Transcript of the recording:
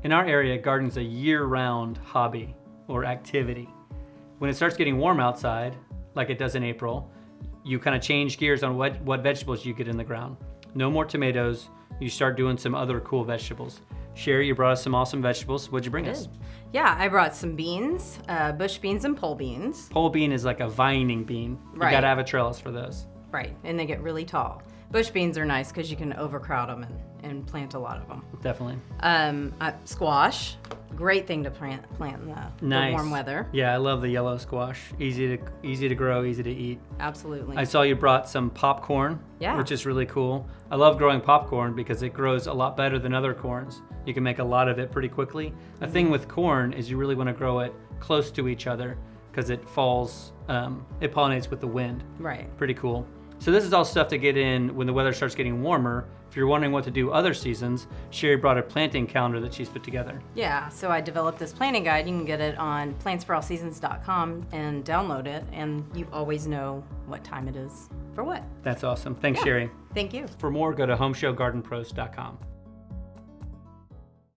In our area, gardening's a year-round hobby or activity. When it starts getting warm outside, like it does in April, you kind of change gears on what vegetables you get in the ground. No more tomatoes, you start doing some other cool vegetables. Sherry, you brought us some awesome vegetables. What'd you bring us? Yeah, I brought some beans, bush beans and pole beans. Pole bean is like a vining bean. You Right. gotta have a trellis for those. Right, and they get really tall. Bush beans are nice because you can overcrowd them and plant a lot of them. Definitely. Squash, great thing to plant in the warm weather. Yeah, I love the yellow squash. Easy to grow, easy to eat. Absolutely. I saw you brought some popcorn, Yeah. which is really cool. I love growing popcorn because it grows a lot better than other corns. You can make a lot of it pretty quickly. A thing with corn is you really want to grow it close to each other because it falls, it pollinates with the wind. Right. Pretty cool. So this is all stuff to get in when the weather starts getting warmer. If you're wondering what to do other seasons, Sherry brought a planting calendar that she's put together. Yeah, so I developed this planting guide. You can get it on plantsforallseasons.com and download it, and you always know what time it is for what. That's awesome. Thanks, Sherry. Thank you. For more, go to homeshowgardenpros.com.